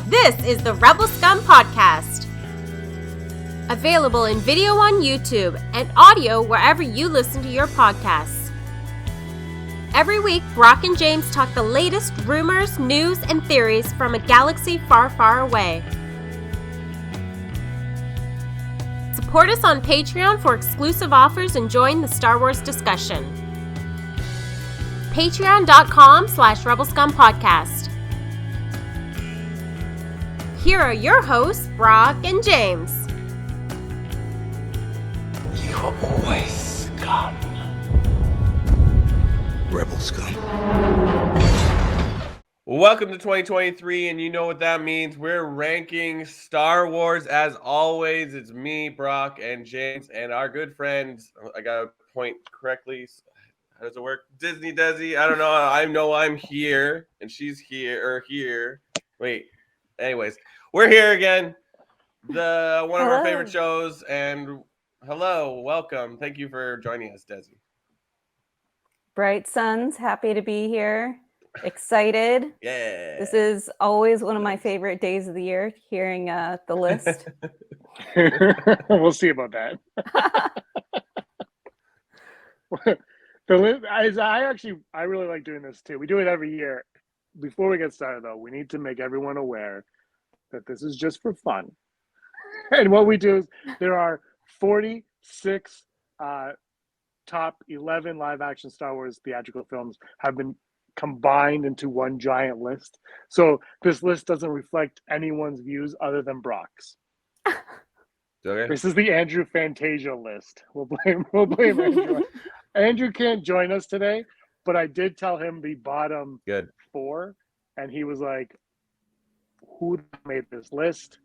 This is the Rebel Scum Podcast. Available in video on YouTube and audio wherever you listen to your podcasts. Every week, Brock and James talk the latest rumors, news, and theories from a galaxy far, far away. Support us on Patreon for exclusive offers and join the Star Wars discussion. Patreon.com/RebelScumPodcast. Here are your hosts, Brock and James. You are always scum. Rebel scum. Welcome to 2023, and you know what that means. We're ranking Star Wars as always. It's me, Brock, and James, and our good friends. I got to point correctly. How does it work? Disney Desi. I don't know. I know I'm here, and she's here, or here. Wait. Anyways, we're here again. One of our favorite shows, and hello, welcome. Thank you for joining us, Desi. Bright Suns, happy to be here. Excited. Yeah. This is always one of my favorite days of the year, hearing the list. We'll see about that. The list, I really like doing this too. We do it every year. Before we get started, though, we need to make everyone aware that this is just for fun. And what we do is there are 46 top 11 live-action Star Wars theatrical films have been combined into one giant list. So this list doesn't reflect anyone's views other than Brock's. Okay. This is the Andrew Fantasia list. We'll blame Andrew. Andrew can't join us today, but I did tell him the bottom four, and he was like, who made this list?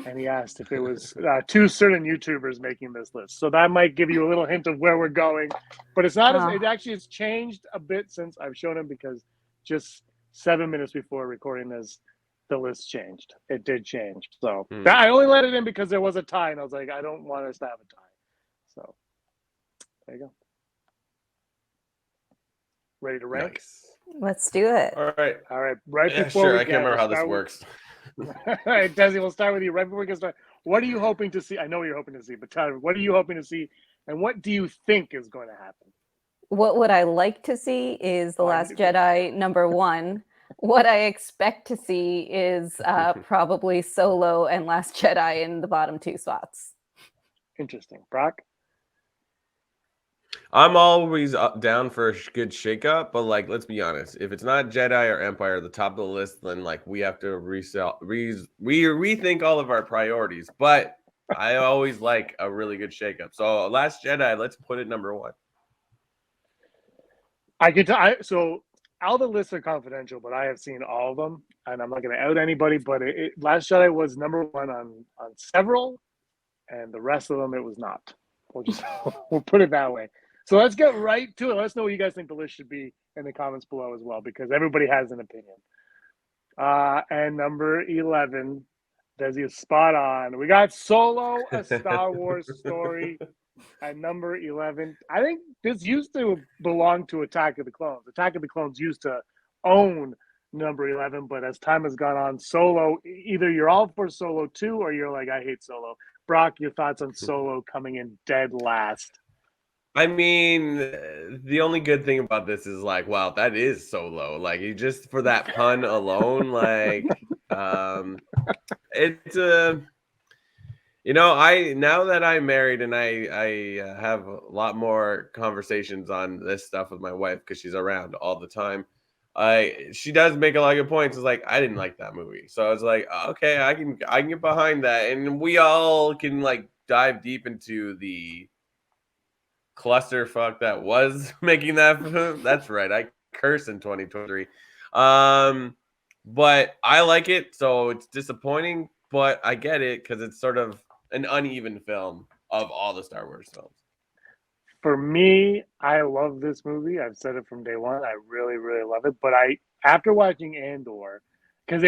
And he asked if it was two certain YouTubers making this list. So that might give you a little hint of where we're going. But it's not. It actually has changed a bit since I've shown him, because just 7 minutes before recording this, the list changed. It did change. So I only let it in because there was a tie, and I was like, I don't want us to have a tie. So there you go. Ready to rank? Nice. Let's do it. All right. Before we I can't remember how this works. All right, Desi, we'll start with you. Right before we get started, what are you hoping to see? I know what you're hoping to see, but tell me, what are you hoping to see, and what do you think is going to happen? What would I like to see is The Last Jedi #1. What I expect to see is probably Solo and Last Jedi in the bottom two spots. Interesting. Brock? I'm always down for a good shakeup, but like, let's be honest. If it's not Jedi or Empire at the top of the list, then like we have to rethink all of our priorities. But I always like a really good shakeup. So Last Jedi, let's put it #1. So all the lists are confidential, but I have seen all of them, and I'm not going to out anybody. But Last Jedi was #1 on several, and the rest of them it was not. We'll put it that way. So let's get right to it. Let us know what you guys think the list should be in the comments below as well, because everybody has an opinion. And number 11, Desi is spot on. We got Solo, a Star Wars story at number 11. I think this used to belong to Attack of the Clones. Attack of the Clones used to own number 11, but as time has gone on, Solo, either you're all for Solo 2 or you're like, I hate Solo. Brock, your thoughts on Solo coming in dead last? I mean, the only good thing about this is like, wow, that is Solo. Like, you just for that pun alone, like, it's now that I'm married and I have a lot more conversations on this stuff with my wife because she's around all the time. She does make a lot of good points. It's like, I didn't like that movie, so I was like, okay, I can get behind that, and we all can like dive deep into the clusterfuck that was making that film. That's right, I curse in 2023. But I like it, so it's disappointing, but I get it because it's sort of an uneven film of all the Star Wars films. For me, I love this movie. I've said it from day one. I really, really love it. But after watching Andor, because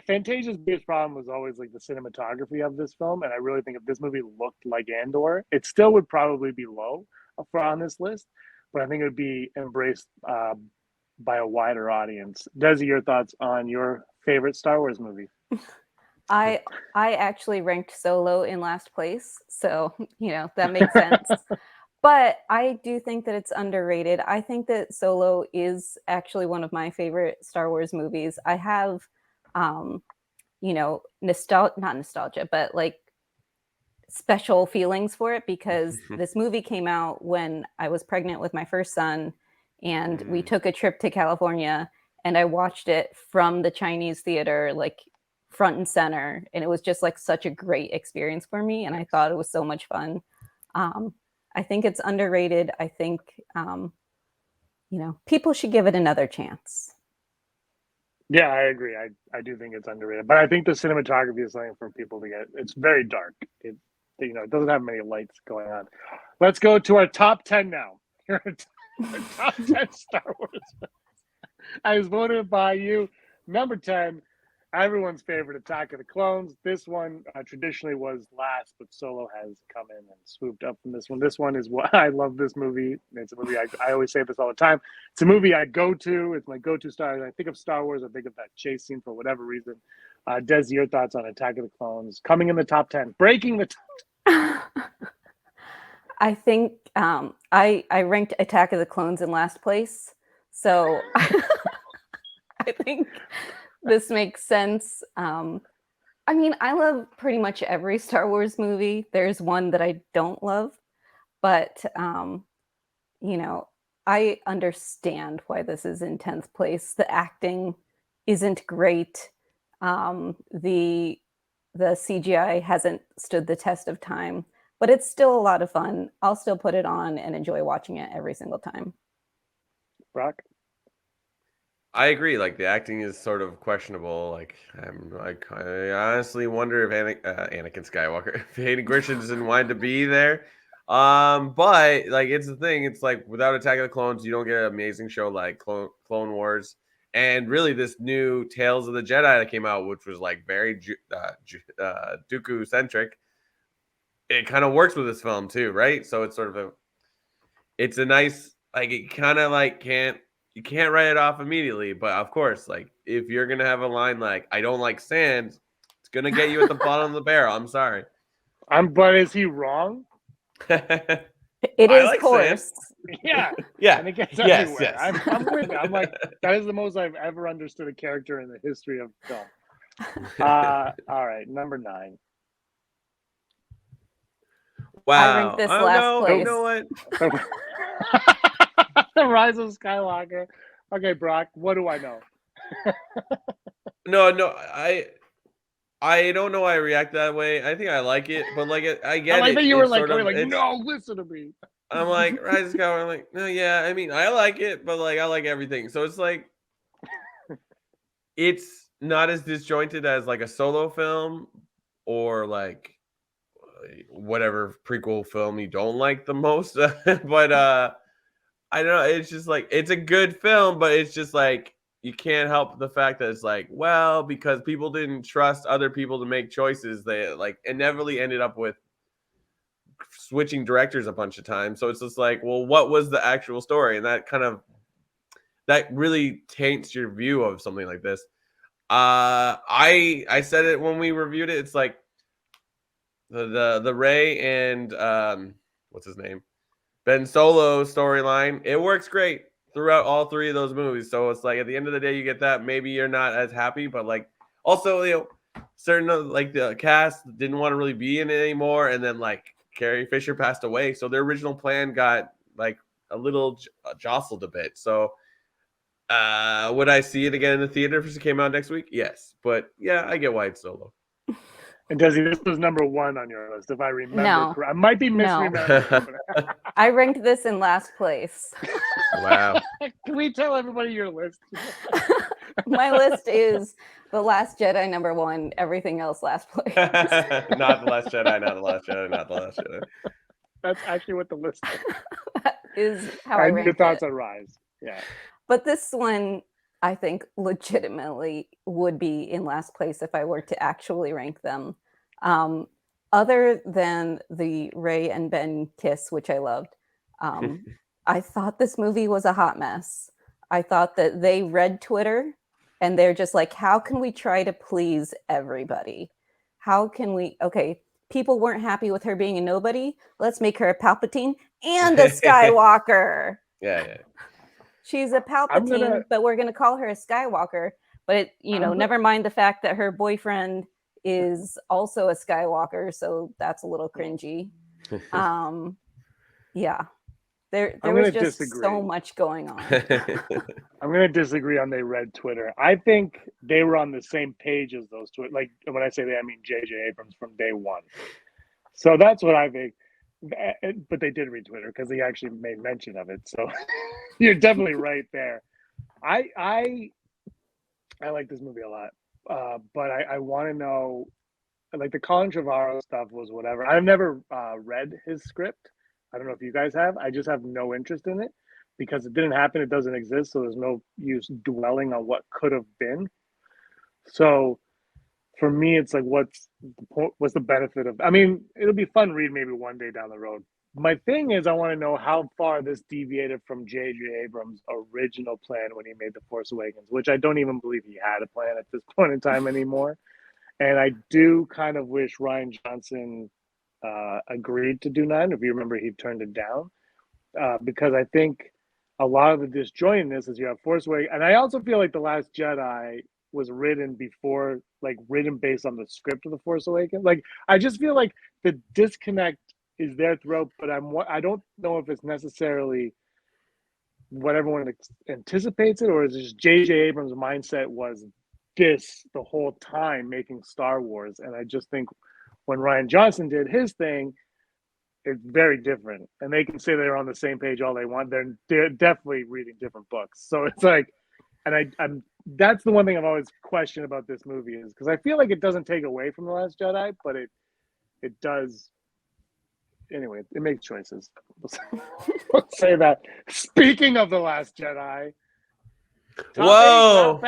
Fantasia's biggest problem was always like the cinematography of this film, and I really think if this movie looked like Andor, it still would probably be low on this list, but I think it would be embraced by a wider audience. Desi, your thoughts on your favorite Star Wars movie? I actually ranked Solo in last place, so that makes sense. But I do think that it's underrated. I think that Solo is actually one of my favorite Star Wars movies. I have, not nostalgia, but like special feelings for it because this movie came out when I was pregnant with my first son, and we took a trip to California, and I watched it from the Chinese theater, like front and center, and it was just like such a great experience for me, and I thought it was so much fun. I think it's underrated. I think people should give it another chance. Yeah, I agree. I do think it's underrated, but I think the cinematography is something for people to get. It's very dark. It doesn't have many lights going on. Let's go to our top 10 now. Here are our top 10 Star Wars. I was voted by you. Number 10, everyone's favorite, Attack of the Clones. This one traditionally was last, but Solo has come in and swooped up from this one. This one is what I love. This movie. It's a movie I always say this all the time. It's a movie I go to. It's my go-to Star. I think of Star Wars. I think of that chase scene for whatever reason. Des, your thoughts on Attack of the Clones coming in the top 10, breaking the top 10. I think I ranked Attack of the Clones in last place, so I think this makes sense. I mean, I love pretty much every Star Wars movie. There's one that I don't love, but I understand why this is in 10th place. The acting isn't great. The CGI hasn't stood the test of time, but it's still a lot of fun. I'll still put it on and enjoy watching it every single time. Brock? I agree. Like the acting is sort of questionable. I honestly wonder if Anakin Skywalker, if Hayden Christensen wanted to be there. But like it's the thing. It's like without Attack of the Clones, you don't get an amazing show like Clone Wars, and really this new Tales of the Jedi that came out, which was like very Dooku centric. It kind of works with this film too, right? So it's sort of it's a nice it kind of you can't write it off immediately, but of course, like if you're gonna have a line like "I don't like sand," it's gonna get you at the bottom of the barrel. I'm sorry. But is he wrong? It is like coarse. Yeah, yeah, and it gets yes, everywhere. yes. I'm with you. I'm like, that is the most I've ever understood a character in the history of film. All right, number 9. Wow. I ranked this last place. You know what? The Rise of Skywalker. Okay, Brock, what do I know? No, I don't know why I react that way. I think I like it, but like I get I like it. that you were It's like, sort of- going like, it's- no, listen to me. I'm like Rise of Skywalker. I'm like, no, yeah. I mean, I like it, but like I like everything. So it's like it's not as disjointed as like a Solo film or like whatever prequel film you don't like the most. But I don't know. It's just like it's a good film, but it's just like you can't help the fact that it's like, well, because people didn't trust other people to make choices, they like inevitably ended up with switching directors a bunch of times. So it's just like, well, what was the actual story? And that really taints your view of something like this. I said it when we reviewed it. It's like the Rey and what's his name? Ben Solo storyline. It works great throughout all 3 of those movies. So it's like at the end of the day, you get that. Maybe you're not as happy, but like also, certain like the cast didn't want to really be in it anymore, and then like Carrie Fisher passed away, so their original plan got like a little jostled a bit. So would I see it again in the theater if it came out next week? Yes, but yeah, I get why it's Solo. And Desi, this was number 1 on your list, if I remember No. correct. I might be misremembering. I ranked this in last place. Wow. Can we tell everybody your list? My list is The Last Jedi number 1, everything else last place. Not The Last Jedi, not The Last Jedi, not The Last Jedi. That's actually what the list is. That is how I And your ranked thoughts it. on Rise. Yeah. But this one, I think, legitimately would be in last place if I were to actually rank them. Other than the Rey and Ben kiss, which I loved, I thought this movie was a hot mess. I thought that they read Twitter and they're just like, how can we try to please everybody? how can we, okay, people weren't happy with her being a nobody. Let's make her a Palpatine and a Skywalker. Yeah. She's a Palpatine, but we're going to call her a Skywalker. But, never mind the fact that her boyfriend is also a Skywalker. So that's a little cringy. Yeah. There was just so much going on. I'm going to disagree on they read Twitter. I think they were on the same page as those Twitter. Like, when I say they, I mean J.J. Abrams from day one. So that's what I think. But they did read Twitter because he actually made mention of it. So you're definitely right there. I like this movie a lot. But I want to know, like, the Colin Trevorrow stuff was whatever. I've never read his script. I don't know if you guys have. I just have no interest in it because it didn't happen. It doesn't exist. So there's no use dwelling on what could have been. So for me, it's like, what's the benefit of, I mean, it'll be fun read maybe one day down the road. My thing is, I want to know how far this deviated from J.J. Abrams' original plan when he made The Force Awakens, which I don't even believe he had a plan at this point in time anymore. And I do kind of wish Rian Johnson agreed to do 9. If you remember, he turned it down because I think a lot of the disjointedness is you have Force Awakens, and I also feel like The Last Jedi was written based on the script of The Force Awakens. Like, I just feel like the disconnect is there throughout, but I don't know if it's necessarily what everyone anticipates it, or is it just J.J. Abrams' mindset was this the whole time making Star Wars, and I just think when Rian Johnson did his thing, it's very different. And they can say they're on the same page all they want. They're definitely reading different books. So it's like, and I'm that's the one thing I've always questioned about this movie is because I feel like it doesn't take away from The Last Jedi, but it does. Anyway, it makes choices. Let's say that. Speaking of The Last Jedi, Whoa!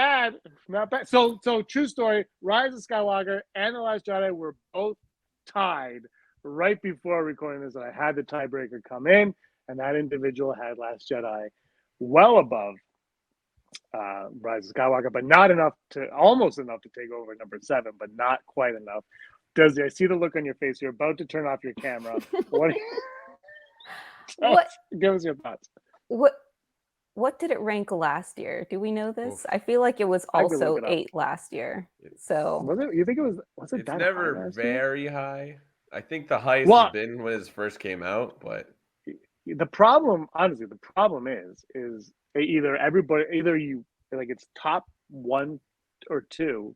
Not bad. So true story. Rise of Skywalker and The Last Jedi were both tied right before recording this. And I had the tiebreaker come in, and that individual had Last Jedi well above Rise of Skywalker, but almost enough to take over number 7, but not quite enough. I see the look on your face? You're about to turn off your camera. Give us your thoughts. What did it rank last year? Do we know this? I feel like it was also 8 last year. So was it? You think it was? Was it? It's never very high. I think the highest has been when it first came out, but the problem, honestly, is either you like it's top 1 or 2,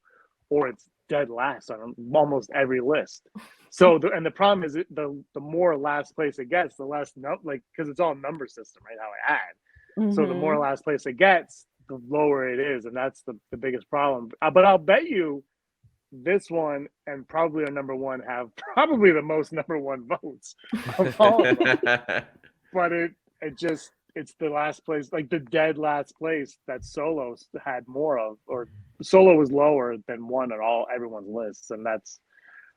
or it's dead last on almost every list. So the problem is the more last place it gets, the less because it's all number system, right? How I add. Mm-hmm. So the more last place it gets, the lower it is, and that's the biggest problem. But I'll bet you this one and probably our number 1 have probably the most number 1 votes of all of them. But it's the last place, like the dead last place that Solo had more of, or Solo was lower than 1 on everyone's lists, and that's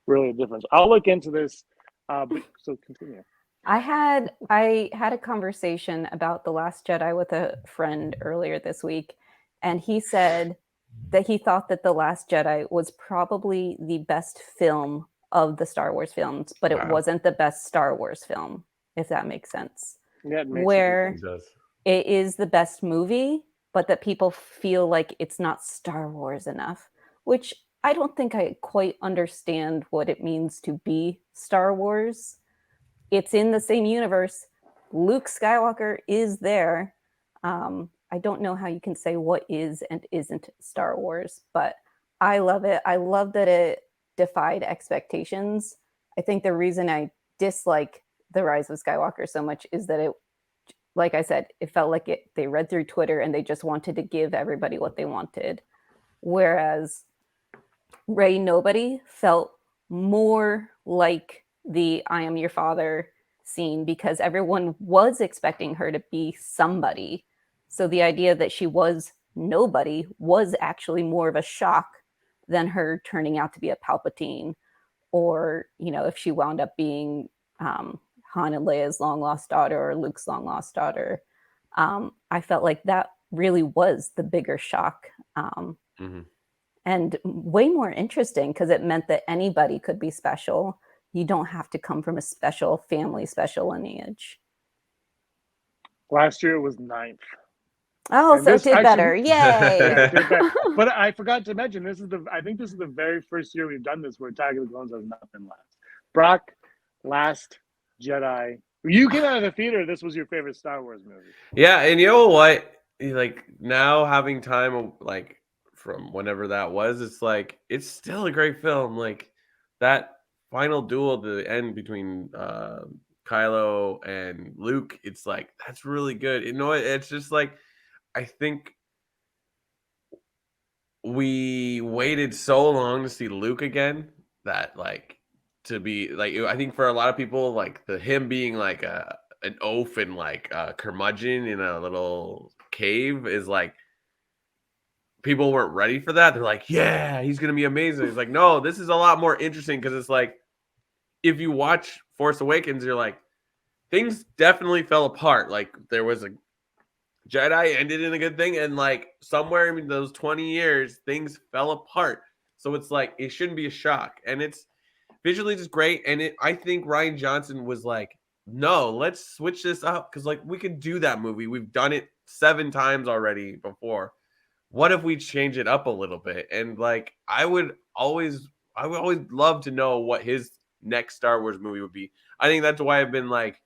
really a difference. I'll look into this, so continue. I had a conversation about The Last Jedi with a friend earlier this week, and he said that he thought that The Last Jedi was probably the best film of the Star Wars films, but it wasn't the best Star Wars film, if that makes sense. Yeah, it makes where sense. It is the best movie, but that people feel like it's not Star Wars enough, which I don't think I quite understand what it means to be Star Wars. It's in the same universe. Luke Skywalker is there. I don't know how you can say what is and isn't Star Wars, but I love it. I love that it defied expectations. I think the reason I dislike The Rise of Skywalker so much is that it, like I said, it felt like they read through Twitter and they just wanted to give everybody what they wanted. Whereas Rey Nobody felt more like the I am your father scene because everyone was expecting her to be somebody. So the idea that she was nobody was actually more of a shock than her turning out to be a Palpatine, or, if she wound up being Han and Leia's long lost daughter or Luke's long lost daughter. I felt like that really was the bigger shock. And and way more interesting because it meant that anybody could be special. You don't have to come from a special family, special lineage. Last year it was 9th. Oh, And so it this did actually- better. Yay! Yeah, it did better. But I forgot to mention, I think this is the very first year we've done this where Attack of the Clones has not been last. Brock, Last Jedi. You came out of the theater. This was your favorite Star Wars movie. Yeah, and you know what? Like now having time, like from whenever that was, it's like it's still a great film. Like that final duel at the end between Kylo and Luke, it's like that's really good. You know, it's just like I think we waited so long to see Luke again that like to be like I think for a lot of people like him being like an oaf and like a curmudgeon in a little cave is like people weren't ready for that. They're like, yeah, he's gonna be amazing. It's like, no, this is a lot more interesting because it's like if you watch Force Awakens, you're like things definitely fell apart. Like there was a Jedi ended in a good thing, and like somewhere in those 20 years, things fell apart. So it's like it shouldn't be a shock, and it's visually just great. And I think Rian Johnson was like, "No, let's switch this up because like we could do that movie. We've done it 7 times already before. What if we change it up a little bit?" And like I would always love to know what his next Star Wars movie would be. I think that's why I've been like,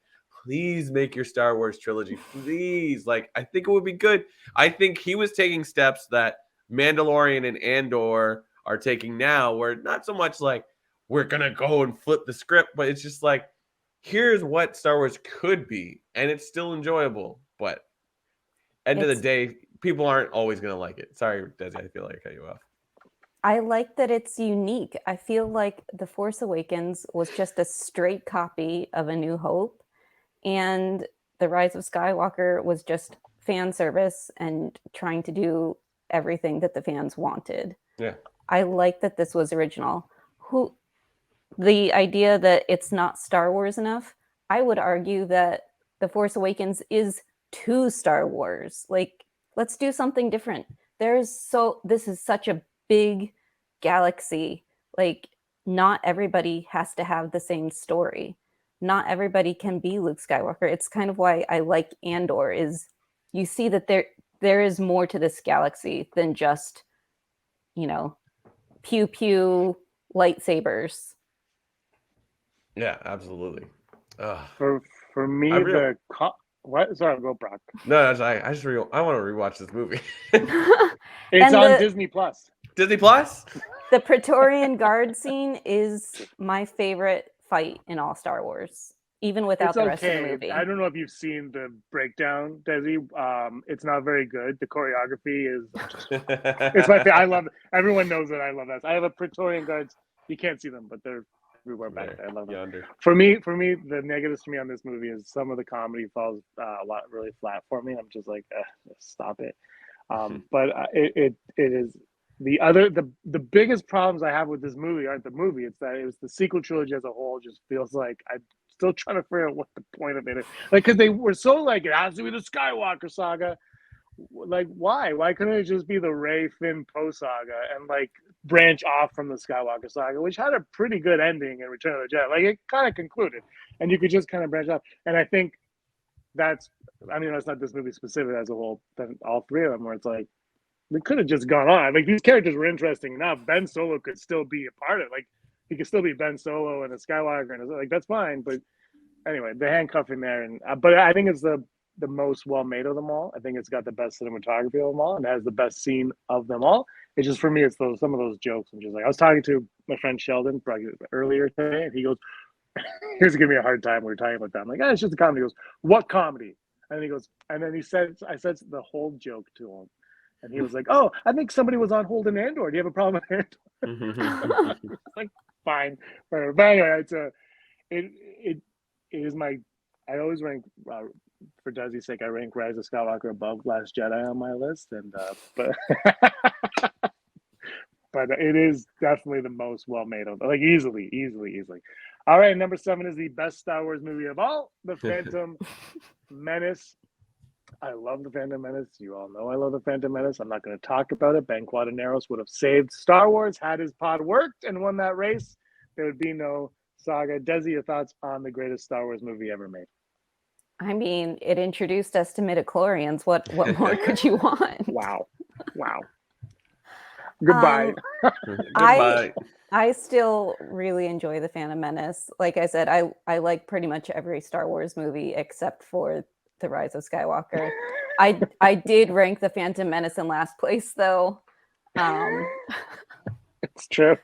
please make your Star Wars trilogy. Please. Like, I think it would be good. I think he was taking steps that Mandalorian and Andor are taking now, where not so much like we're going to go and flip the script, but it's just like, here's what Star Wars could be. And it's still enjoyable. But end of the day, people aren't always going to like it. Sorry, Desi, I feel like I cut you off. I like that it's unique. I feel like The Force Awakens was just a straight copy of A New Hope. And The Rise of Skywalker was just fan service and trying to do everything that the fans wanted. Yeah. I like that this was original. The idea that it's not Star Wars enough, I would argue that The Force Awakens is too Star Wars. Like, let's do something different. This is such a big galaxy. Like, not everybody has to have the same story. Not everybody can be Luke Skywalker. It's kind of why I like Andor, is you see that there is more to this galaxy than just, pew pew lightsabers. Yeah, absolutely. For me, what? Sorry, go Brock. No, I want to rewatch this movie. It's on Disney Plus. Disney Plus? The Praetorian Guard scene is my favorite fight in all Star Wars, even without the rest of the movie. I don't know if you've seen the breakdown, Desi. It's not very good. The choreography is it's my favorite. I love it. Everyone knows that I love that. I have a Praetorian Guards. You can't see them, but they're everywhere back there. I love them. Yonder. For me, the negatives for me on this movie is some of the comedy falls a lot really flat for me. I'm just like, stop it. But it is the biggest problems I have with this movie aren't the movie. It's that it was the sequel trilogy as a whole just feels like I'm still trying to figure out what the point of it is. Like, because they were so like, it has to be the Skywalker saga. Like, why? Why couldn't it just be the Rey Finn Poe saga and like branch off from the Skywalker saga, which had a pretty good ending in Return of the Jedi? Like, it kind of concluded, and you could just kind of branch off. And I think that's not this movie specific as a whole, then all 3 of them, where it's like, they could have just gone on. Like, these characters were interesting enough. Ben Solo could still be a part of it. Like, he could still be Ben Solo and a Skywalker, and like, that's fine. But anyway, the handcuffing there, and but I think it's the most well made of them all. I think it's got the best cinematography of them all, and has the best scene of them all. It's just, for me, it's some of those jokes. I'm just like, I was talking to my friend Sheldon earlier today, and he goes, "He was giving me a hard time." We were talking about that. I'm like, it's just a comedy. He goes, "What comedy?" And he goes, and then I said the whole joke to him. And he was like, "Oh, I think somebody was on hold in Andor. Do you have a problem with Andor?" Like, fine. But anyway, it is my. I always rank, for Desi's sake, I rank Rise of Skywalker above Last Jedi on my list, and but but it is definitely the most well made of, like, easily. All right, number 7 is the best Star Wars movie of all, The Phantom Menace. I love the Phantom Menace. You all know I love the Phantom Menace. I'm not going to talk about it. Ben Quadinaros would have saved Star Wars had his pod worked and won that race. There would be no saga. Desi, your thoughts on the greatest Star Wars movie ever made? I mean, it introduced us to midichlorians. What more could you want? Wow. Goodbye. Goodbye. I still really enjoy the Phantom Menace. Like I said, I like pretty much every Star Wars movie except for The Rise of Skywalker. I did rank the Phantom Menace in last place though. It's true.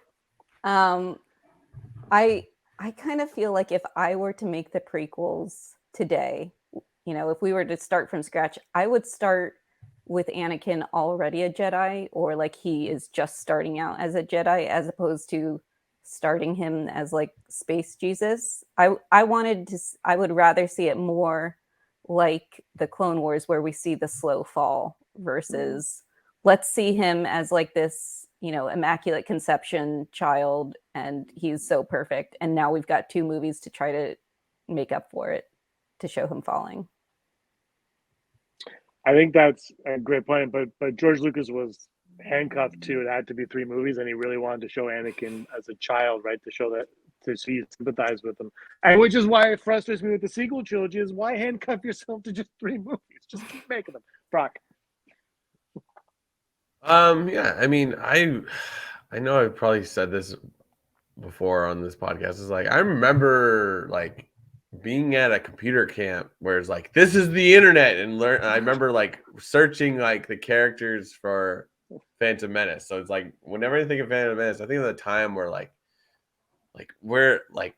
I kind of feel like if I were to make the prequels today, if we were to start from scratch, I would start with Anakin already a Jedi, or like he is just starting out as a Jedi, as opposed to starting him as like space Jesus. I would rather see it more like the Clone Wars, where we see the slow fall, versus let's see him as like this, immaculate conception child, and he's so perfect. And now we've got 2 movies to try to make up for it, to show him falling. I think that's a great point, but George Lucas was handcuffed to it had to be 3 movies, and he really wanted to show Anakin as a child, right? To show that, to so you sympathize with him, and which is why it frustrates me with the sequel trilogy. Is why handcuff yourself to just 3 movies? Just keep making them, Brock. Yeah, I mean, I know I've probably said this before on this podcast. Is like, I remember like being at a computer camp where it's like, this is the internet, and I remember like searching like the characters for Phantom Menace. So it's like, whenever I think of Phantom Menace, I think of the time where like we're like,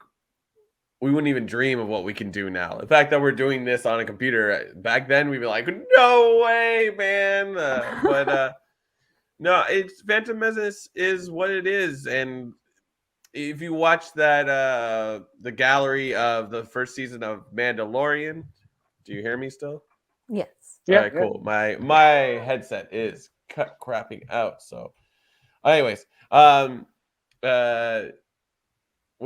we wouldn't even dream of what we can do now. The fact that we're doing this on a computer, back then we'd be like, no way, man. But no, it's Phantom Menace is what it is. And if you watch that, the gallery of the first season of Mandalorian, do you hear me still? Yes. Yeah. All right, cool. My headset is crapping out. So, anyways, when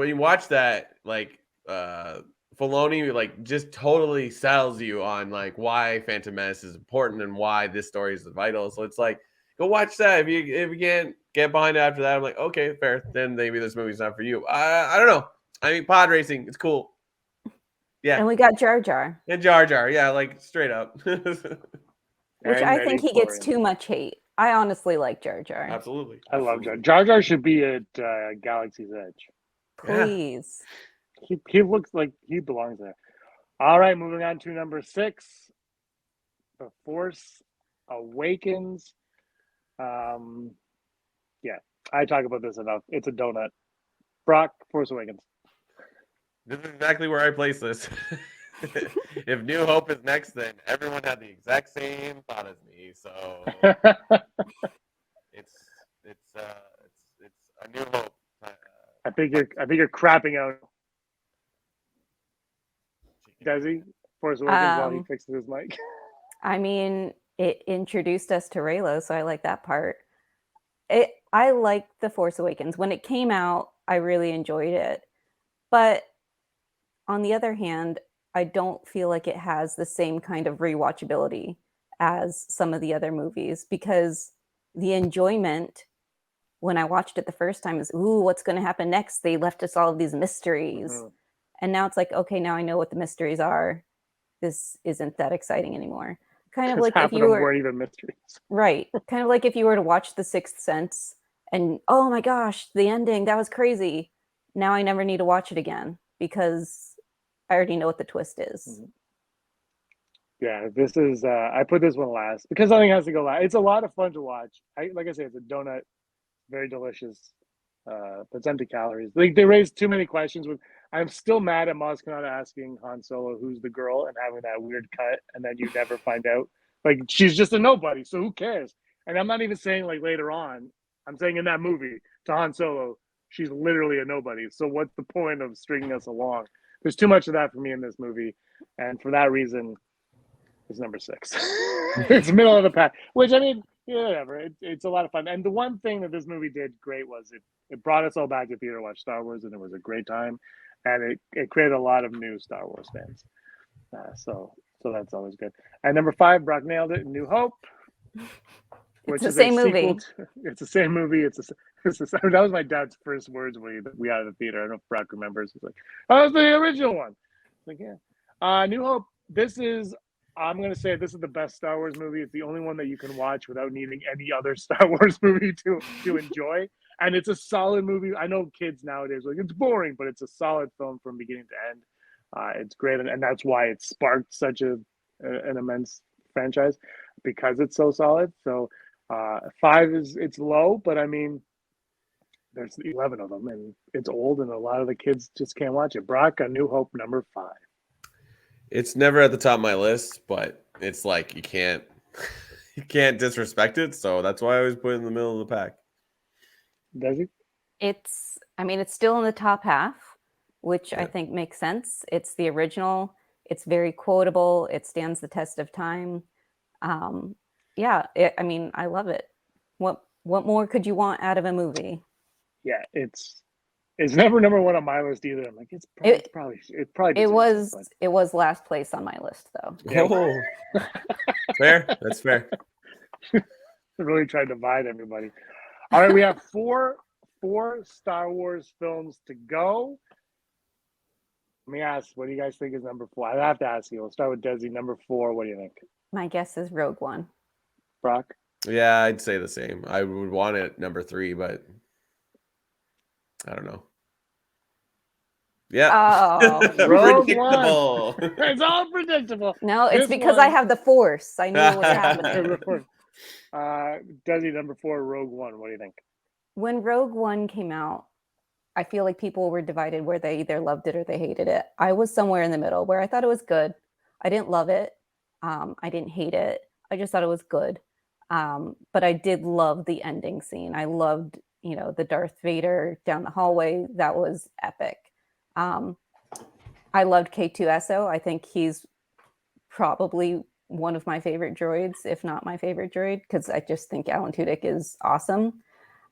you watch that, like, Filoni like just totally sells you on like why Phantom Menace is important and why this story is vital. So it's like, go watch that. If you can't get behind it after that, I'm like, okay, fair. Then maybe this movie's not for you. I don't know. I mean, pod racing, it's cool. Yeah. And we got Jar Jar. And Jar Jar, yeah, like straight up. Which I think he gets too much hate. I honestly like Jar Jar. Absolutely. I love Jar. Jar Jar should be at Galaxy's Edge. Please. Yeah. He looks like he belongs there. All right, moving on to number 6. The Force Awakens. Yeah, I talk about this enough. It's a donut. Brock, Force Awakens. This is exactly where I place this. If New Hope is next, then everyone had the exact same thought as me. So it's a New Hope. I think you're crapping out. Desi, Force Awakens, while he fixes his mic. I mean, it introduced us to Reylo, so I like that part. I liked The Force Awakens. When it came out, I really enjoyed it. But on the other hand, I don't feel like it has the same kind of rewatchability as some of the other movies, because the enjoyment when I watched it the first time is, ooh, what's going to happen next? They left us all of these mysteries. Mm-hmm. And now it's like, okay, now I know what the mysteries are. This isn't that exciting anymore. Kind of like if you weren't even mysteries. Right. Kind of like if you were to watch The Sixth Sense and, oh my gosh, the ending, that was crazy. Now I never need to watch it again because I already know what the twist is. Mm-hmm. Yeah, this is, I put this one last because something has to go last. It's a lot of fun to watch. Like I say, it's a donut, very delicious, but it's empty calories. Like they raised too many questions. I'm still mad at Maz Kanata asking Han Solo who's the girl and having that weird cut, and then you never find out. Like she's just a nobody, so who cares? And I'm not even saying like later on. I'm saying in that movie to Han Solo, she's literally a nobody. So what's the point of stringing us along? There's too much of that for me in this movie, and for that reason, it's number 6. It's middle of the pack. Which I mean, yeah, whatever. It's a lot of fun. And the one thing that this movie did great was it brought us all back to theater to watch Star Wars, and it was a great time. And it created a lot of new Star Wars fans. So So that's always good. And number 5, Brock nailed it. New Hope, which the is same a sequel. movie. It's the same movie. That was my dad's first words when we out of the theater. I don't know if Brock remembers. He's like, "Oh, that was the original one." Like, yeah. New Hope. I'm going to say this is the best Star Wars movie. It's the only one that you can watch without needing any other Star Wars movie to enjoy. And it's a solid movie. I know kids nowadays like it's boring, but it's a solid film from beginning to end. It's great, and that's why it sparked such an immense franchise, because it's so solid. So 5 it's low, but I mean, there's 11 of them, and it's old, and a lot of the kids just can't watch it. Brock, A New Hope, number 5. It's never at the top of my list, but it's like you can't disrespect it. So that's why I always put it in the middle of the pack. Does he? It's still in the top half, which Yeah. I think makes sense. It's the original. It's very quotable. It stands the test of time. I mean, I love it. What more could you want out of a movie? Yeah, it's never number 1 on my list either. I'm like, it probably deserves it, It was last place on my list though. Yeah. Oh, fair. That's fair. Really trying to divide everybody. All right, we have four Star Wars films to go. Let me ask, what do you guys think is number 4? I have to ask you. We'll start with Desi. Number 4, what do you think? My guess is Rogue One. Brock? Yeah, I'd say the same. I would want it number 3, but I don't know. Yeah. Oh. Rogue Predictable. It's all predictable. No, it's This because one- I have the Force. I knew what was happening. Desi, number 4, Rogue One. What do you think? When Rogue One came out, I feel like people were divided where they either loved it or they hated it. I was somewhere in the middle where I thought it was good. I didn't love it. I didn't hate it. I just thought it was good. But I did love the ending scene. I loved, the Darth Vader down the hallway. That was epic. I loved K2SO. I think he's probably one of my favorite droids, if not my favorite droid, because I just think Alan Tudyk is awesome.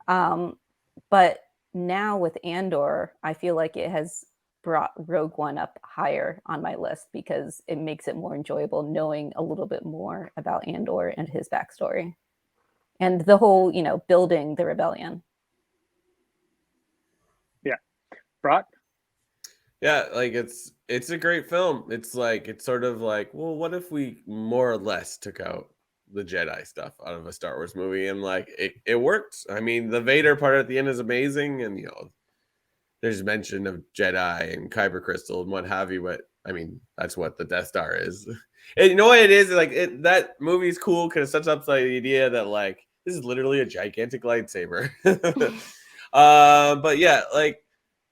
But now with Andor, I feel like it has brought Rogue One up higher on my list because it makes it more enjoyable knowing a little bit more about Andor and his backstory and the whole, building the rebellion. Yeah. Brock? Yeah, like it's a great film. It's sort of like, well, what if we more or less took out the Jedi stuff out of a Star Wars movie, and like it worked. I mean, the Vader part at the end is amazing, and there's mention of Jedi and Kyber crystal and what have you, but I mean, that's what the Death Star is. And you know what it is? Like that movie is cool because it sets up the idea that like this is literally a gigantic lightsaber. But yeah, like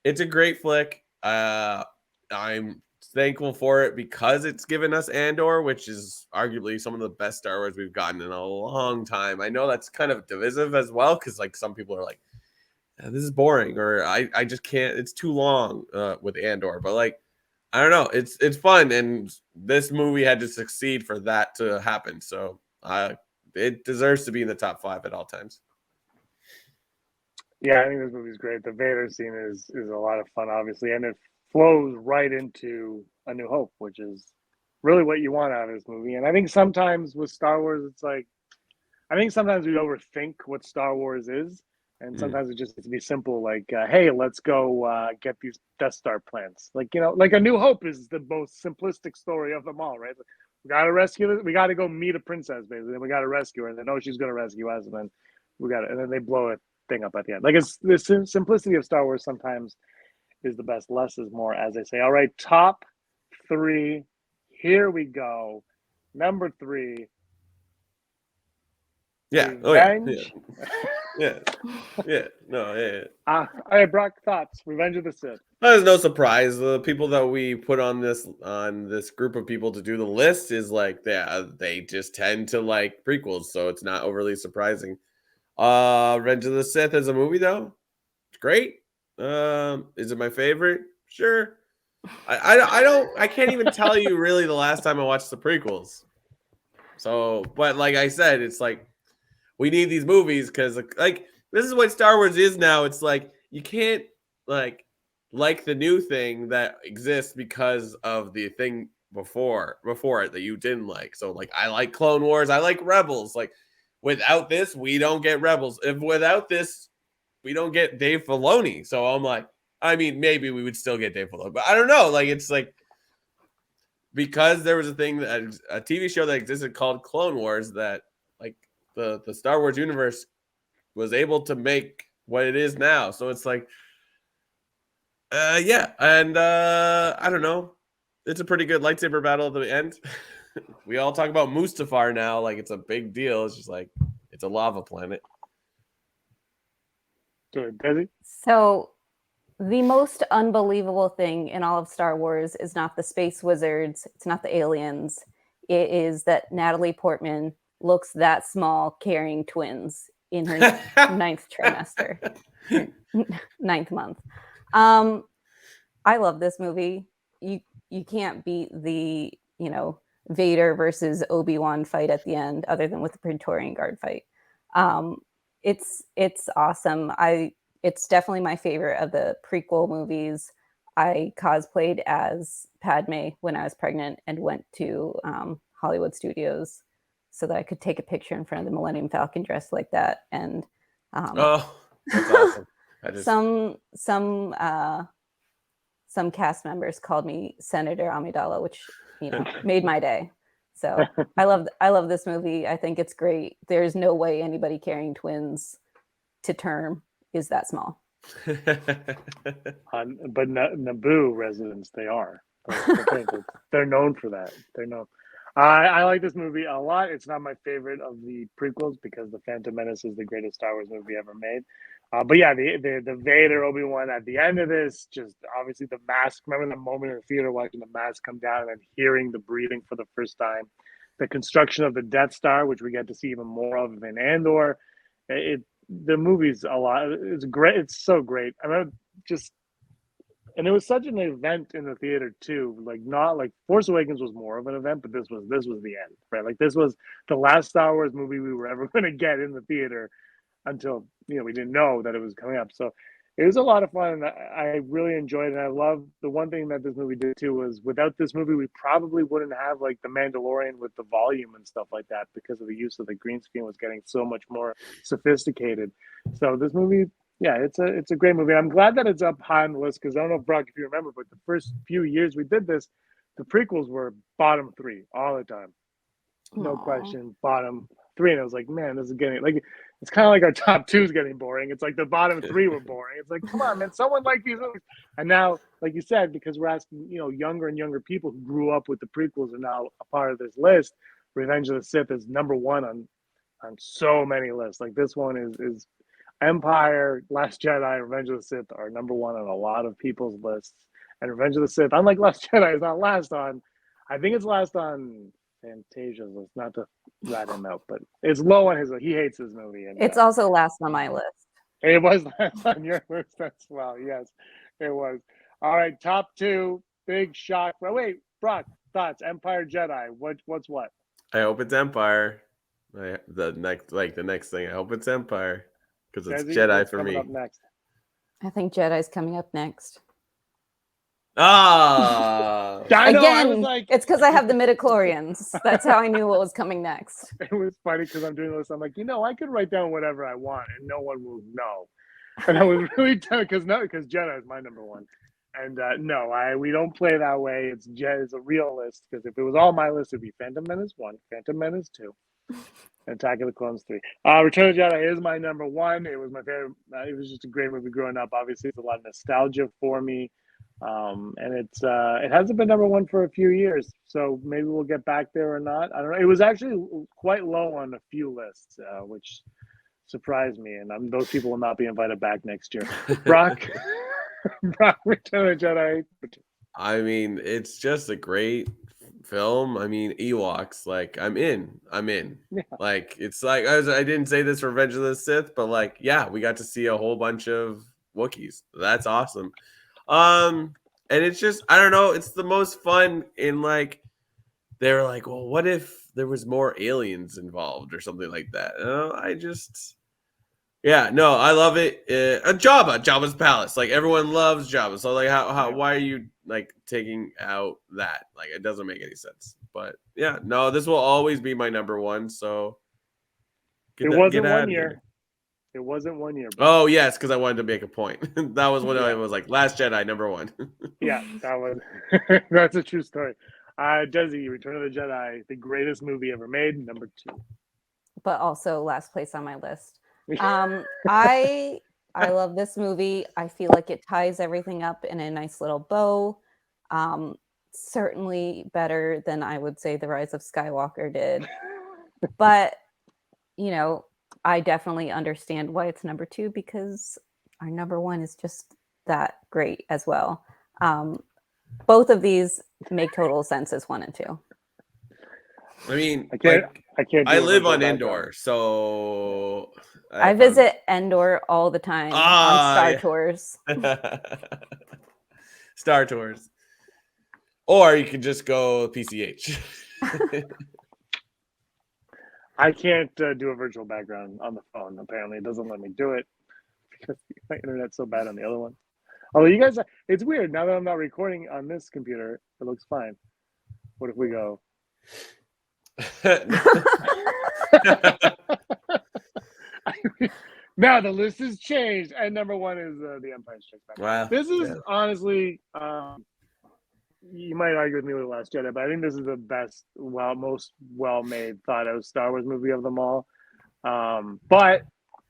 it's a great flick. I'm thankful for it because it's given us Andor, which is arguably some of the best Star Wars we've gotten in a long time. I know that's kind of divisive as well because like some people are like, this is boring, or I just can't. It's too long with Andor, but like I don't know, it's fun, and this movie had to succeed for that to happen. So it deserves to be in the top 5 at all times. Yeah, I think this movie's great. The Vader scene is a lot of fun, obviously, and it flows right into A New Hope, which is really what you want out of this movie. And I think sometimes with Star Wars, it's like, I think sometimes we overthink what Star Wars is, and sometimes it just needs to be simple, like, hey, let's go get these Death Star plants. Like, like A New Hope is the most simplistic story of them all, right? Like, we got to rescue this. We got to go meet a princess, basically. And we got to rescue her, and then she's going to rescue us, and then and then they blow it thing up at the end. Like, it's the simplicity of Star Wars sometimes is the best. Less is more, as they say. All right, top 3. Here we go. Number 3. Yeah. Revenge. Yeah. No. Yeah. All right, Brock, thoughts. Revenge of the Sith. There's no surprise. The people that we put on this group of people to do the list is like, they just tend to like prequels, so it's not overly surprising. Revenge of the Sith as a movie, though, it's great. Is it my favorite? Sure. I can't even tell you really the last time I watched the prequels. So, but like I said, it's like we need these movies because like this is what Star Wars is now. It's like you can't like the new thing that exists because of the thing before it that you didn't like. So like I like Clone Wars, I like Rebels. Like without this, we don't get Rebels. If without this, we don't get Dave Filoni. So I'm like, I mean, maybe we would still get Dave Filoni, but I don't know. Like it's like because there was a thing that a TV show that existed called Clone Wars that like the Star Wars universe was able to make what it is now. So it's like, yeah, and I don't know. It's a pretty good lightsaber battle at the end. We all talk about Mustafar now, like it's a big deal. It's just like it's a lava planet. Good, Desi? So the most unbelievable thing in all of Star Wars is not the space wizards, it's not the aliens. It is that Natalie Portman looks that small carrying twins in her ninth trimester, ninth month. I love this movie. You can't beat the, Vader versus Obi-Wan fight at the end, other than with the Praetorian Guard fight. It's awesome. It's definitely my favorite of the prequel movies. I cosplayed as Padme when I was pregnant and went to Hollywood Studios so that I could take a picture in front of the Millennium Falcon dressed like that. And oh, that's awesome. Some cast members called me Senator Amidala, which made my day. So I love this movie. I think it's great. There's no way anybody carrying twins to term is that small. But Naboo residents, they are. They're known for that. They're known. I like this movie a lot. It's not my favorite of the prequels because The Phantom Menace is the greatest Star Wars movie ever made. But yeah, the Vader Obi-Wan at the end of this, just obviously the mask. Remember the moment in the theater watching the mask come down and then hearing the breathing for the first time. The construction of the Death Star, which we get to see even more of in Andor. The movie's a lot. It's great. It's so great. I remember and it was such an event in the theater too. Like not like Force Awakens was more of an event, but this was the end, right? Like this was the last Star Wars movie we were ever going to get in the theater until we didn't know that it was coming up. So it was a lot of fun, and I really enjoyed it. And I love the one thing that this movie did too was without this movie, we probably wouldn't have like the Mandalorian with the volume and stuff like that because of the use of the green screen was getting so much more sophisticated. So this movie. Yeah, it's a great movie. I'm glad that it's up high on the list because I don't know, Brock, if you remember, but the first few years we did this, the prequels were bottom 3 all the time. No question, bottom 3. And I was like, man, this is getting like it's kind of like our top 2 is getting boring. It's like the bottom 3 were boring. It's like, come on, man, someone like these movies. And now, like you said, because we're asking, younger and younger people who grew up with the prequels are now a part of this list. Revenge of the Sith is number 1 on so many lists. Like this one is Empire, Last Jedi, Revenge of the Sith are number 1 on a lot of people's lists. And Revenge of the Sith, unlike Last Jedi, is not last on. I think it's last on Fantasia's list. Not to rat him out, but it's low on his list. He hates this movie. And it's also last on my list. It was last on your list as well. Yes, it was. All right, top 2, big shock. Well, wait, Brock, thoughts? Empire, Jedi. What's what? I hope it's Empire. The next thing. I hope it's Empire. Because it's Desi, Jedi for me. Up next? I think Jedi's coming up next. Ah! Again, it's because I have the midichlorians. That's how I knew what was coming next. It was funny because I'm doing this. I'm like, I could write down whatever I want and no one will know. And I was really tough because Jedi is my number 1. And we don't play that way. It's a real list because if it was all my list, it'd be Phantom Menace 1, Phantom Menace 2. Attack of the Clones 3. Return of the Jedi is my number 1. It was my favorite. It was just a great movie growing up. Obviously, it's a lot of nostalgia for me, and it hasn't been number 1 for a few years. So maybe we'll get back there or not. I don't know. It was actually quite low on a few lists, which surprised me. And those people will not be invited back next year. Brock, Return of the Jedi. I mean, it's just a great film. I mean, Ewoks, like I'm in. Yeah. Like it's like I didn't say this for Revenge of the Sith, but like yeah, we got to see a whole bunch of Wookiees. That's awesome. And it's just I don't know, it's the most fun in like they were like, well, what if there was more aliens involved or something like that? I love it. Jabba's palace, like everyone loves Jabba. So like how why are you like taking out that. Like it doesn't make any sense. But yeah, no, this will always be my number one. So It wasn't get out one of year. here. It wasn't 1 year. Bro. Oh yes, because I wanted to make a point. That was when I was like Last Jedi number one. Yeah, that was that's a true story. Desi, Return of the Jedi, the greatest movie ever made, number 2. But also last place on my list. I love this movie. I feel like it ties everything up in a nice little bow. Certainly better than I would say The Rise of Skywalker did. But, you know, I definitely understand why it's number 2 because our number 1 is just that great as well. Both of these make total sense as 1 and 2. I mean, I can't. I live on Endor, so I visit Endor all the time on Star Tours. Star Tours. Or you can just go PCH. I can't do a virtual background on the phone. Apparently, it doesn't let me do it because my internet's so bad on the other one. Although you guys, it's weird. Now that I'm not recording on this computer, it looks fine. What if we go? Now the list has changed, and number 1 is The Empire Strikes Back. Wow. This is honestly, you might argue with me with The Last Jedi, but I think this is the best, most well-made, thought-out Star Wars movie of them all. But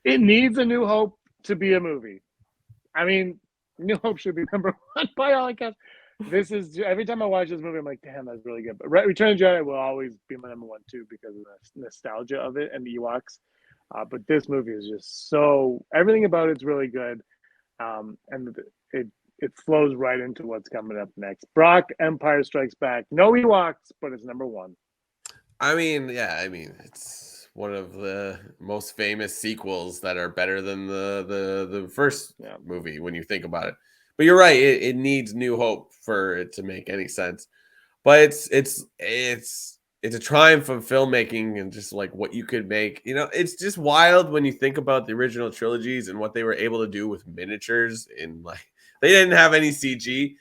it needs A New Hope to be a movie. I mean, New Hope should be number 1 by all accounts. This is every time I watch this movie, I'm like, damn, that's really good. But Return of the Jedi will always be my number 1 too because of the nostalgia of it and the Ewoks. But this movie is just so everything about it's really good, and it flows right into what's coming up next. Brock, Empire Strikes Back. No Ewoks, but it's number 1. I mean, it's one of the most famous sequels that are better than the first movie when you think about it. But you're right; it needs New Hope for it to make any sense. But it's a triumph of filmmaking and just like what you could make. You know, it's just wild when you think about the original trilogies and what they were able to do with miniatures. And like they didn't have any CG.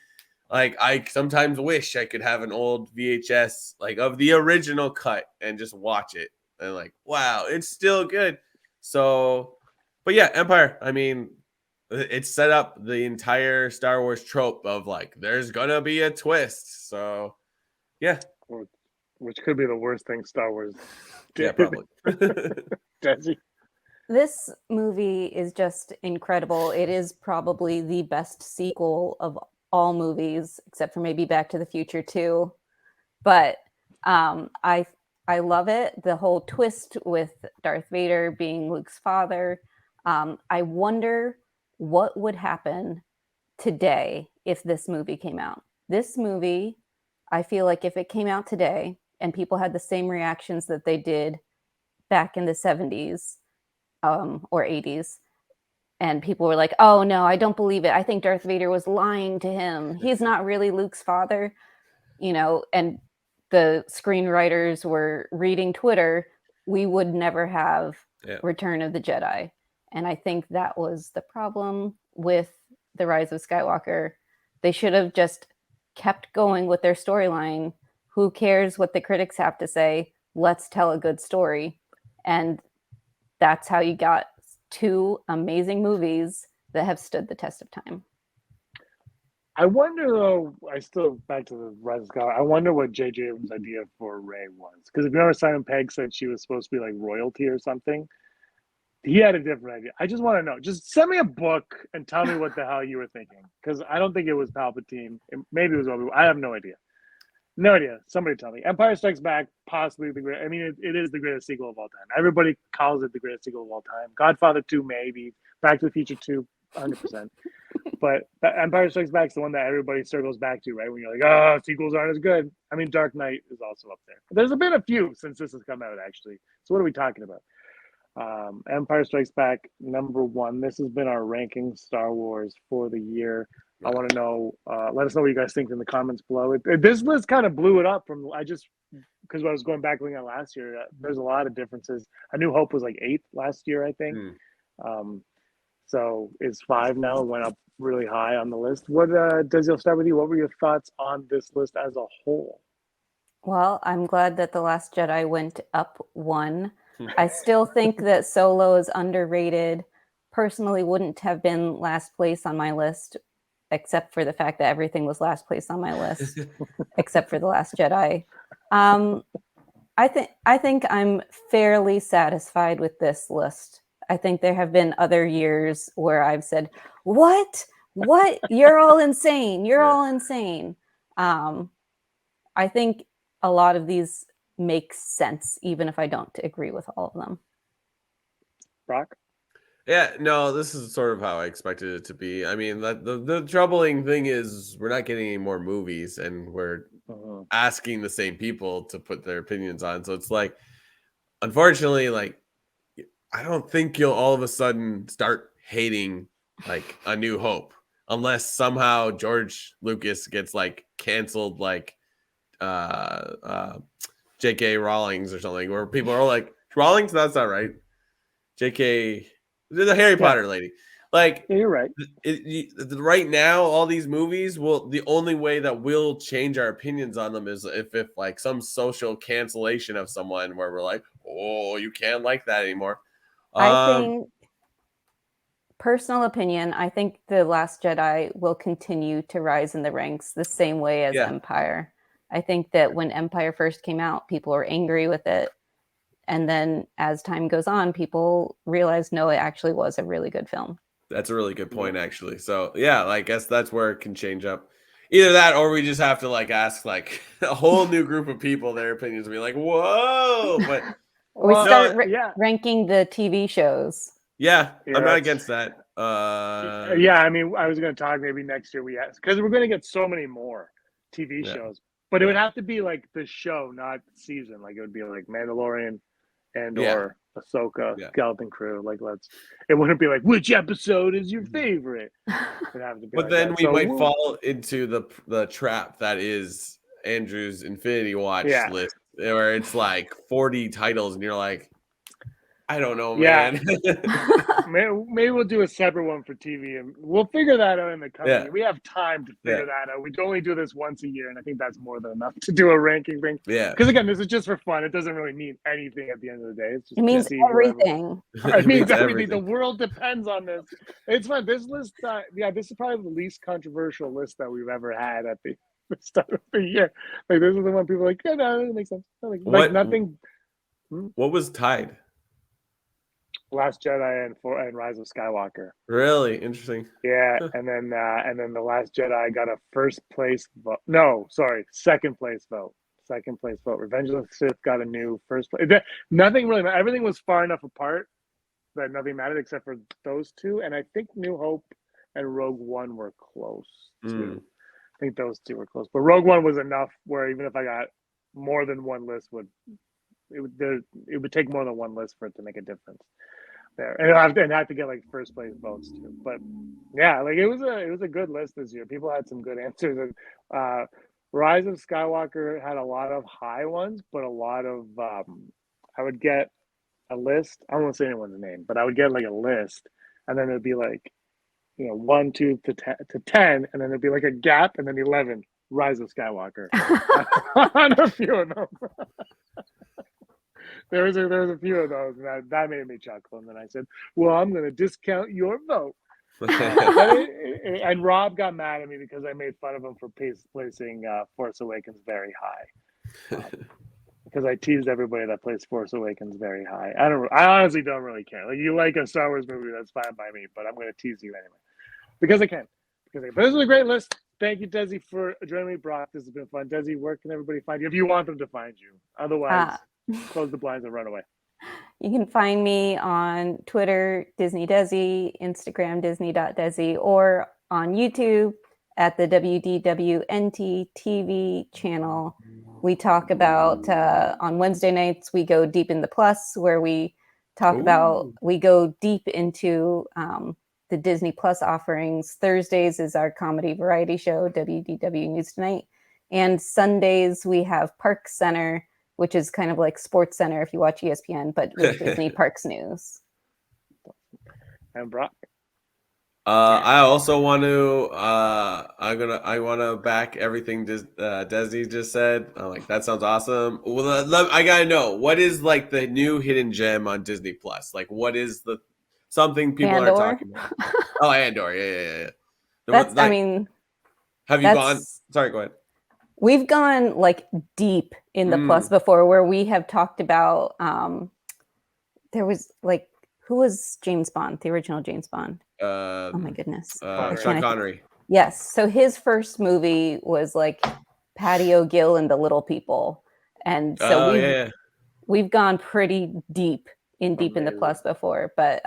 Like I sometimes wish I could have an old VHS like of the original cut and just watch it and like, wow, it's still good. So, but yeah, Empire. I mean, it set up the entire Star Wars trope of like, there's gonna be a twist. So, yeah. Which could be the worst thing Star Wars did. Yeah, probably. Desi? This movie is just incredible. It is probably the best sequel of all movies, except for maybe Back to the Future 2. But I love it. The whole twist with Darth Vader being Luke's father. I wonder what would happen today if this movie came out. This movie, I feel like if it came out today and people had the same reactions that they did back in the 70s or 80s, and people were like, oh no, I don't believe it. I think Darth Vader was lying to him. He's not really Luke's father, you know, and the screenwriters were reading Twitter, we would never have Return of the Jedi. And I think that was the problem with The Rise of Skywalker. They should have just kept going with their storyline. Who cares what the critics have to say? Let's tell a good story. And that's how you got 2 amazing movies that have stood the test of time. I wonder, though, back to The Rise of Skywalker, I wonder what J.J. Abrams' idea for Rey was. Because if you remember, Simon Pegg said she was supposed to be like royalty or something. He had a different idea. I just want to know. Just send me a book and tell me what the hell you were thinking. Because I don't think it was Palpatine. Maybe it was Obi-Wan. I have no idea. No idea. Somebody tell me. Empire Strikes Back, possibly the great. I mean, it is the greatest sequel of all time. Everybody calls it the greatest sequel of all time. Godfather 2, maybe. Back to the Future 2, 100%. But Empire Strikes Back is the one that everybody circles back to, right? When you're like, oh, sequels aren't as good. I mean, Dark Knight is also up there. There's been a few since this has come out, actually. So what are we talking about? Empire Strikes Back, number 1. This has been our ranking Star Wars for the year. I want to know, let us know what you guys think in the comments below. This list kind of blew it up because I was going back looking at last year. There's a lot of differences. A New Hope was like 8th last year, I think. So is 5 now, went up really high on the list. What Desi, I'll start with you. What were your thoughts on this list as a whole? Well, I'm glad that The Last Jedi went up 1. I still think that Solo is underrated. Personally, wouldn't have been last place on my list, except for the fact that everything was last place on my list, except for The Last Jedi. I think I'm fairly satisfied with this list. I think there have been other years where I've said, "What? You're all insane. You're all insane." I think a lot of these make sense, even if I don't agree with all of them. Brock? Yeah, no, this is sort of how I expected it to be. I mean, the troubling thing is we're not getting any more movies, and we're asking the same people to put their opinions on. So it's like, unfortunately, like, I don't think you'll all of a sudden start hating like A New Hope unless somehow George Lucas gets like canceled, like J.K. Rowling's or something, where people are like, Rowling's, that's not right. J.K. the Harry Potter lady. Like, yeah, you're right. Right now, all these movies the only way that we'll change our opinions on them is if like some social cancellation of someone where we're like, oh, you can't like that anymore. I think, personal opinion, I think The Last Jedi will continue to rise in the ranks the same way as Empire. I think that when Empire first came out, people were angry with it. And then as time goes on, people realize, no, it actually was a really good film. That's a really good point, actually. So, yeah, I guess that's where it can change up. Either that, or we just have to like ask like a whole new group of people their opinions and be like, whoa. But we start ranking the TV shows. Yeah, I'm not against that. Yeah, I mean, I was going to talk maybe next year because we're going to get so many more TV shows, but it would have to be like the show, not season. Like it would be like Mandalorian and or Ahsoka, Skeleton Crew. Like it wouldn't be like which episode is your favorite. It'd have to be but like then that. we might fall into the trap that is Andrew's Infinity Watch list, where it's like 40 titles, and you're like, I don't know, man. Maybe we'll do a separate one for TV, and we'll figure that out in the coming year. We have time to figure that out. We only do this once a year, and I think that's more than enough to do a ranking thing. Yeah. Because again, this is just for fun. It doesn't really mean anything at the end of the day. It's just it means everything. It means everything. The world depends on this. It's fun. This list, this is probably the least controversial list that we've ever had at the start of the year. Like this is the one people are like, yeah, no, it makes sense. Like nothing. What was tied? Last Jedi and Rise of Skywalker. Really interesting. Yeah, and then the Last Jedi got a first place vote. No, sorry, second place vote. Second place vote. Revenge of the Sith got a new first place. Nothing really. Everything was far enough apart that nothing mattered except for those two. And I think New Hope and Rogue One were close too. I think those two were close. But Rogue One was enough where even if I got more than one list, it would take more than one list for it to make a difference there, and have to get like first place votes too. But yeah, like it was a good list this year. People had some good answers. And Rise of Skywalker had a lot of high ones, but a lot of I would get a list. I won't say anyone's name, but I would get like a list, and then it'd be like 1, 2 to 10, and then there'd be like a gap, and then 11. Rise of Skywalker on a few of them. There was a few of those, and that made me chuckle. And then I said, "Well, I'm going to discount your vote." And Rob got mad at me because I made fun of him for placing Force Awakens very high. Because I teased everybody that plays Force Awakens very high. I honestly don't really care. Like you like a Star Wars movie, that's fine by me. But I'm going to tease you anyway because I can. But this was a great list. Thank you, Desi, for joining me. Brock, this has been fun. Desi, where can everybody find you if you want them to find you? Otherwise. Close the blinds and run away. You can find me on Twitter, Disney Desi, Instagram, Disney.Desi, or on YouTube at the WDWNT TV channel. We talk about, on Wednesday nights, we go deep in the plus, where we talk about, we go deep into the Disney Plus offerings. Thursdays is our comedy variety show, WDW News Tonight. And Sundays, we have Park Center, which is kind of like Sports Center if you watch ESPN, but with Disney Parks news. And Brock? I also want to. I want to back everything Desi just said. Like that sounds awesome. Well, I gotta know what is like the new hidden gem on Disney Plus. Like, what is the something people aren't Andor. talking about? Oh, Andor. Yeah. That's, I Like, mean, have you gone? Sorry, go ahead. we've gone like deep in the Plus before, where we have talked about. There was like, who was James Bond, the original James Bond? Oh my goodness. Sean Connery. Yes. So his first movie was like Patty O'Gill and the Little People. And so we've gone pretty deep in the Plus before. But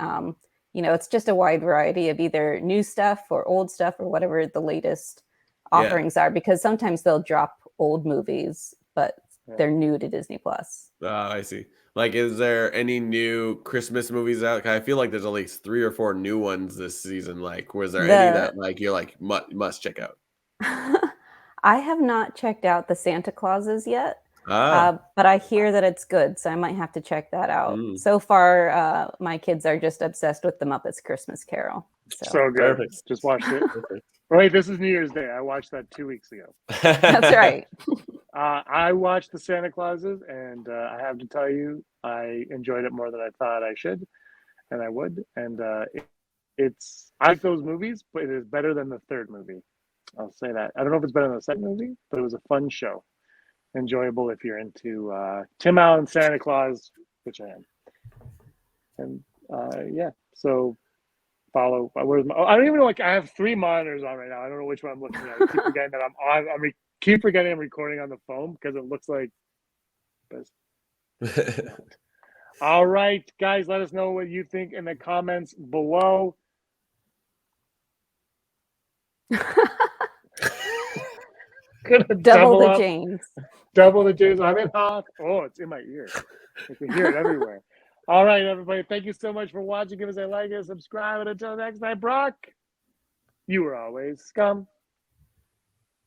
it's just a wide variety of either new stuff or old stuff or whatever the latest offerings are, because sometimes they'll drop old movies, but they're new to Disney Plus. I see. Like, is there any new Christmas movies out? I feel like there's at least 3 or 4 new ones this season. Like, was there any that like you're like must check out? I have not checked out the Santa Clauses yet, but I hear that it's good, so I might have to check that out. So far, my kids are just obsessed with the Muppets Christmas Carol. So good. Perfect. Just watched it. Wait, this is New Year's Day. I watched that 2 weeks ago. That's right. I watched the Santa Clauses, and I have to tell you, I enjoyed it more than I thought I should, and I would. And it's I like those movies, but it is better than the third movie. I'll say that. I don't know if it's better than the second movie, but it was a fun show, enjoyable if you're into Tim Allen Santa Claus, which I am. And so. Follow. I don't even know. Like, I have 3 monitors on right now. I don't know which one I'm looking at. I keep forgetting that I'm on. Keep forgetting I'm recording on the phone because it looks like this. All right, guys, let us know what you think in the comments below. Double the James. Double the James. I'm in hot. Oh, it's in my ear. You can hear it everywhere. All right, everybody. Thank you so much for watching. Give us a like and subscribe. And until next time, Brock, you were always scum.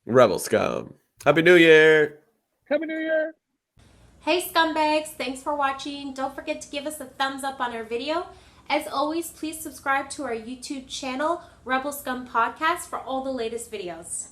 Rebel scum. Happy New Year. Happy New Year. Hey scumbags, thanks for watching. Don't forget to give us a thumbs up on our video. As always, please subscribe to our YouTube channel, Rebel Scum Podcast, for all the latest videos.